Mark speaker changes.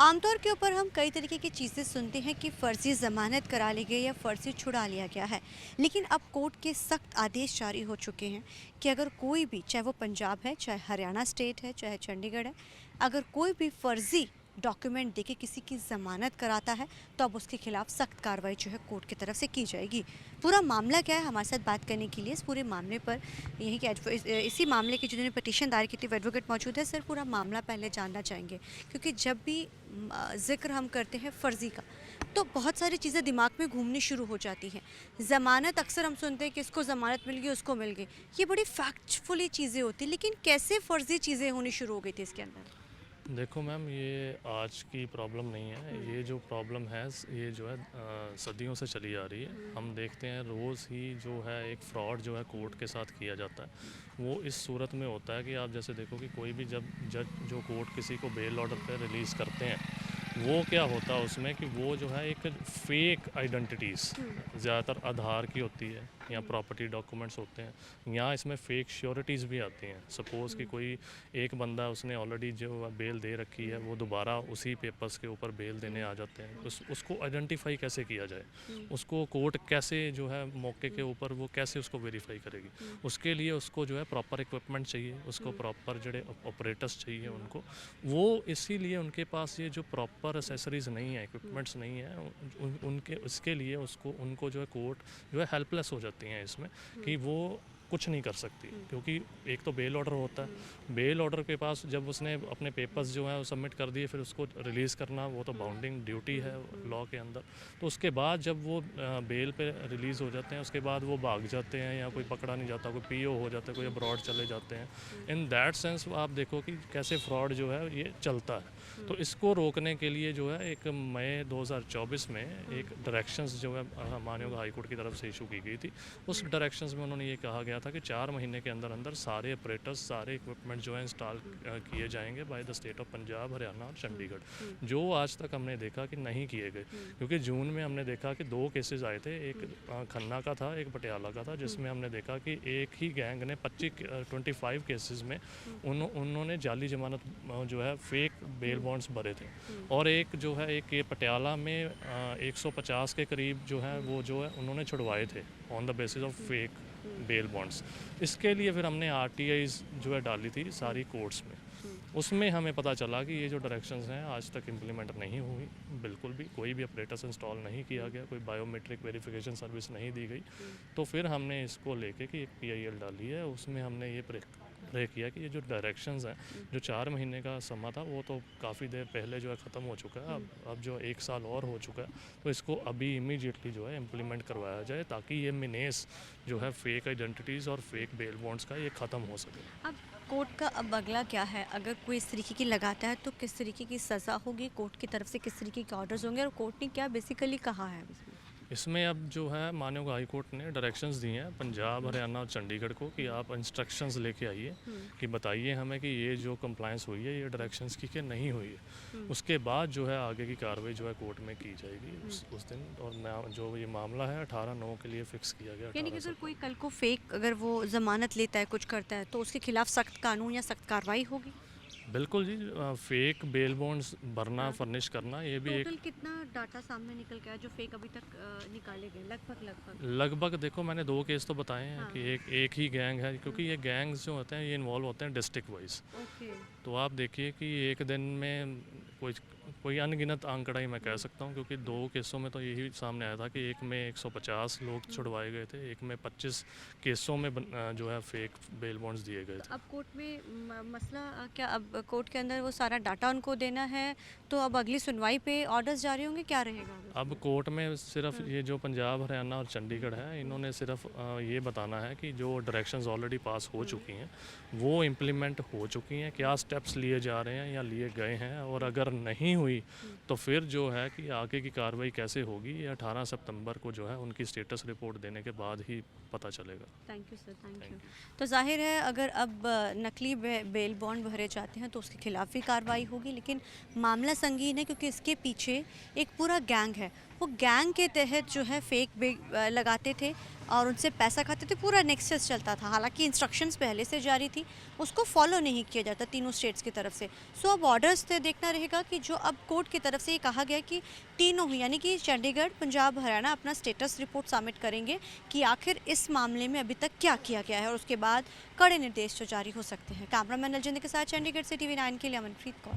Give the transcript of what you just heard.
Speaker 1: आमतौर के ऊपर हम कई तरीके की चीज़ें सुनते हैं कि फ़र्ज़ी ज़मानत करा ली गई या फ़र्ज़ी छुड़ा लिया गया है। लेकिन अब कोर्ट के सख्त आदेश जारी हो चुके हैं कि अगर कोई भी, चाहे वो पंजाब है, चाहे हरियाणा स्टेट है, चाहे चंडीगढ़ है, अगर कोई भी फ़र्ज़ी डॉक्यूमेंट देके किसी की ज़मानत कराता है तो अब उसके खिलाफ सख्त कार्रवाई जो है कोर्ट की तरफ से की जाएगी। पूरा मामला क्या है, हमारे साथ बात करने के लिए इस पूरे मामले पर यहीं के इसी मामले की जिन्होंने पिटीशन दायर की थी, वो एडवोकेट मौजूद है। सर, पूरा मामला पहले जानना चाहेंगे, क्योंकि जब भी ज़िक्र हम करते हैं फ़र्ज़ी का, तो बहुत सारी चीज़ें दिमाग में घूमनी शुरू हो जाती हैं। ज़मानत अक्सर हम सुनते हैं कि इसको ज़मानत मिल गई, उसको मिल गई। ये बड़ी फैक्टफुली चीज़ें होती हैं, लेकिन कैसे फ़र्ज़ी चीज़ें होनी शुरू हो गई थी इसके अंदर?
Speaker 2: देखो मैम, ये आज की प्रॉब्लम नहीं है।
Speaker 1: हुँ,
Speaker 2: ये जो प्रॉब्लम है ये जो है सदियों से चली आ रही है।
Speaker 1: हुँ,
Speaker 2: हम देखते हैं रोज़ ही जो है एक फ्रॉड जो है
Speaker 1: हुँ,
Speaker 2: कोर्ट के साथ किया जाता है। वो इस सूरत में होता है कि आप जैसे देखो कि कोई भी जब जज जो कोर्ट किसी को बेल ऑर्डर पे रिलीज़ करते हैं, वो क्या होता है उसमें कि वो जो है एक फ़ेक आइडेंटिटीज़
Speaker 1: हुँ,
Speaker 2: ज़्यादातर आधार की होती है या
Speaker 1: हुँ,
Speaker 2: प्रॉपर्टी डॉक्यूमेंट्स होते हैं, या इसमें फ़ेक श्योरिटीज़ भी आती हैं। सपोज़ कि
Speaker 1: हुँ,
Speaker 2: कोई एक बंदा, उसने ऑलरेडी जो बेल दे रखी है, वो दोबारा उसी पेपर्स के ऊपर बेल देने
Speaker 1: हुँ,
Speaker 2: आ जाते हैं। उसको आइडेंटिफाई कैसे किया जाए,
Speaker 1: हुँ,
Speaker 2: उसको कोर्ट कैसे जो है मौके के
Speaker 1: हुँ,
Speaker 2: ऊपर वो कैसे उसको वेरीफाई करेगी।
Speaker 1: हुँ,
Speaker 2: उसके लिए उसको जो है प्रॉपर इक्विपमेंट चाहिए, उसको
Speaker 1: हुँ,
Speaker 2: प्रॉपर जो ऑपरेटर्स चाहिए
Speaker 1: हुँ,
Speaker 2: उनको। वो इसीलिए उनके पास ये जो प्रॉपर एसेसरीज़ नहीं है,
Speaker 1: हुँ,
Speaker 2: इक्विपमेंट्स नहीं है, उनके उसके लिए उसको उनको जो है कोर्ट जो है हेल्पलेस हो जाती हैं इसमें,
Speaker 1: हुँ,
Speaker 2: कि वो कुछ नहीं कर सकती।
Speaker 1: हुँ,
Speaker 2: क्योंकि एक तो बेल ऑर्डर होता
Speaker 1: हुँ,
Speaker 2: है, बेल ऑर्डर के पास जब उसने अपने
Speaker 1: हुँ,
Speaker 2: पेपर्स जो हैं वो सबमिट कर दिए, फिर उसको रिलीज़ करना वो तो
Speaker 1: हुँ,
Speaker 2: बाउंडिंग ड्यूटी
Speaker 1: हुँ,
Speaker 2: है
Speaker 1: हुँ,
Speaker 2: लॉ के अंदर। तो उसके बाद जब वो बेल पे रिलीज़ हो जाते हैं, उसके बाद वो भाग जाते हैं या कोई
Speaker 1: हुँ,
Speaker 2: पकड़ा नहीं जाता, कोई पीओ हो जाता है, कोई
Speaker 1: हुँ,
Speaker 2: अब्रॉड चले जाते हैं।
Speaker 1: हुँ,
Speaker 2: इन दैट सेंस आप देखो कि कैसे फ्रॉड जो है ये चलता है। तो
Speaker 1: हुँ,
Speaker 2: इसको रोकने के लिए जो है एक मई 2024 में
Speaker 1: हुँ,
Speaker 2: एक डायरेक्शंस जो है माननीय
Speaker 1: हुँ,
Speaker 2: हाई कोर्ट की तरफ से इशू की गई थी। उस
Speaker 1: हुँ,
Speaker 2: डायरेक्शंस में उन्होंने ये कहा गया था कि 4 महीने के अंदर अंदर सारे ऑपरेटर्स, सारे इक्विपमेंट जो है इंस्टॉल
Speaker 1: हुँ,
Speaker 2: किए जाएंगे by the state of Punjab, Haryana और
Speaker 1: हुँ,
Speaker 2: चंडीगढ़,
Speaker 1: हुँ,
Speaker 2: जो आज तक हमने देखा कि नहीं किए गए।
Speaker 1: हुँ,
Speaker 2: क्योंकि जून में हमने देखा कि 2 केसेस आए थे, एक
Speaker 1: हुँ,
Speaker 2: खन्ना का था, एक पटियाला का था,
Speaker 1: हुँ,
Speaker 2: जिसमें हमने देखा कि एक ही गैंग ने 25 केसेस में
Speaker 1: हुँ,
Speaker 2: उन्होंने जाली ज़मानत जो है फेक बेल
Speaker 1: हुँ,
Speaker 2: बॉन्ड्स भरे थे।
Speaker 1: हुँ,
Speaker 2: और एक जो है एक ये पटियाला में 150 के करीब जो है
Speaker 1: हुँ,
Speaker 2: वो जो है उन्होंने छुड़वाए थे on the basis of
Speaker 1: um,
Speaker 2: fake
Speaker 1: um,
Speaker 2: bail bonds. इसके लिए फिर हमने आरटीआईज़ जो है डाली थी
Speaker 1: हुँ,
Speaker 2: सारी कोर्ट्स में।
Speaker 1: हुँ,
Speaker 2: उसमें हमें पता चला कि ये जो डायरेक्शंस हैं आज तक इम्प्लीमेंट नहीं हुई, बिल्कुल भी कोई भी ऑपरेटर्स इंस्टॉल नहीं किया
Speaker 1: हुँ,
Speaker 2: गया, कोई बायोमेट्रिक वेरिफिकेशन सर्विस नहीं दी गई।
Speaker 1: हुँ,
Speaker 2: तो फिर हमने इसको लेके कि एक पीआईएल डाली है, उसमें हमने ये प्रे किया कि ये जो डायरेक्शंस हैं,
Speaker 1: हुँ,
Speaker 2: जो 4 महीने का समा था वो तो काफ़ी देर पहले जो है ख़त्म हो चुका है।
Speaker 1: हुँ।
Speaker 2: अब जो 1 साल और हो चुका है, तो इसको अभी इमीडिएटली जो है इम्प्लीमेंट करवाया जाए, ताकि ये मिनेस जो है फेक आइडेंटिटीज़ और फेक बेल बॉन्ड्स का ये ख़त्म हो सके।
Speaker 1: अब कोर्ट का अब अगला क्या है? अगर कोई इस तरीके की लगाता है तो किस तरीके की सज़ा होगी? कोर्ट की तरफ से किस तरीके के ऑर्डर्स होंगे और कोर्ट ने क्या बेसिकली कहा है इसमें?
Speaker 2: इसमें अब जो है माननीय हाई कोर्ट ने डायरेक्शंस दिए हैं पंजाब,
Speaker 1: हुँ,
Speaker 2: हरियाणा और चंडीगढ़ को कि
Speaker 1: हुँ,
Speaker 2: आप इंस्ट्रक्शंस लेके आइए,
Speaker 1: हुँ,
Speaker 2: कि बताइए हमें कि ये जो कंप्लायंस हुई है ये
Speaker 1: हुँ,
Speaker 2: डायरेक्शंस की कि नहीं हुई है।
Speaker 1: हुँ,
Speaker 2: उसके बाद जो है आगे की कार्रवाई जो है कोर्ट में की जाएगी
Speaker 1: हुँ।
Speaker 2: उस दिन। और जो ये मामला है 18/9 के लिए फ़िक्स किया गया,
Speaker 1: यानी कि
Speaker 2: 18
Speaker 1: अगर कोई
Speaker 2: सितंबर।
Speaker 1: कल को फेक, अगर वो ज़मानत लेता है, कुछ करता है, तो उसके खिलाफ सख्त कानून या सख्त कार्रवाई होगी?
Speaker 2: बिल्कुल जी, फेक बेल बॉन्ड्स भरना,
Speaker 1: हाँ।
Speaker 2: फर्निश करना ये भी एक
Speaker 1: टोटल कितना डाटा सामने निकल के आया जो फेक अभी तक निकाले गए, लगभग लगभग?
Speaker 2: लगभग देखो, मैंने 2 केस तो बताए हैं
Speaker 1: हाँ,
Speaker 2: कि
Speaker 1: हाँ।
Speaker 2: एक एक ही गैंग है,
Speaker 1: हुँ,
Speaker 2: क्योंकि ये गैंग्स जो होते हैं ये इन्वॉल्व होते हैं डिस्ट्रिक्ट वाइज़।
Speaker 1: ओके।
Speaker 2: तो आप देखिए कि एक दिन में कोई कोई अनगिनत आंकड़ा ही मैं कह
Speaker 1: हुँ,
Speaker 2: सकता हूँ, क्योंकि
Speaker 1: हुँ,
Speaker 2: 2 केसों में तो यही सामने आया था कि एक में 150 लोग
Speaker 1: हुँ।
Speaker 2: छुड़वाए गए थे, एक में 25 केसों में जो है फेक बेल बॉन्ड्स दिए गए
Speaker 1: तो
Speaker 2: थे।
Speaker 1: अब कोर्ट में मसला क्या, अब कोर्ट के अंदर वो सारा डाटा उनको देना है, तो अब अगली सुनवाई पे ऑर्डर्स जारी होंगे, क्या रहेगा अब
Speaker 2: अब
Speaker 1: इसमें?
Speaker 2: कोर्ट में सिर्फ
Speaker 1: हुँ,
Speaker 2: ये जो पंजाब, हरियाणा और
Speaker 1: हुँ,
Speaker 2: चंडीगढ़ है,
Speaker 1: हुँ,
Speaker 2: इन्होंने सिर्फ ये बताना है कि जो डायरेक्शंस ऑलरेडी पास हो
Speaker 1: हुँ,
Speaker 2: चुकी हैं, वो इम्प्लीमेंट हो चुकी हैं, क्या
Speaker 1: हुँ,
Speaker 2: स्टेप्स लिए जा रहे हैं या लिए गए हैं, और
Speaker 1: हुँ,
Speaker 2: अगर नहीं हुई,
Speaker 1: हुँ।
Speaker 2: तो फिर जो है कि आगे की कार्रवाई कैसे होगी, ये 18 सितंबर को जो है उनकी स्टेटस रिपोर्ट देने के बाद ही पता चलेगा।
Speaker 1: Thank you sir, thank you.
Speaker 2: Thank you.
Speaker 1: तो ज़ाहिर है, अगर अब नकली बेल बॉन्ड भरे जाते हैं तो उसके खिलाफ भी कार्रवाई होगी, लेकिन मामला संगीन है क्योंकि इसके पीछे एक पूरा गैंग है। वो गैंग के तहत जो है फेक बिग लगाते थे और उनसे पैसा खाते थे। पूरा नेक्सस चलता था, हालांकि इंस्ट्रक्शंस पहले से जारी थी, उसको फॉलो नहीं किया जाता तीनों स्टेट्स की तरफ से। सो अब ऑर्डर्स से देखना रहेगा कि जो अब कोर्ट की तरफ से ये कहा गया कि तीनों ही यानी कि चंडीगढ़, पंजाब, हरियाणा अपना स्टेटस रिपोर्ट सबमिट करेंगे कि आखिर इस मामले में अभी तक क्या किया गया है, और उसके बाद कड़े निर्देश जो जारी हो सकते हैं। कैमरामैन अलजिंद के साथ चंडीगढ़ से TV9 के लिए अमनप्रीत कौर।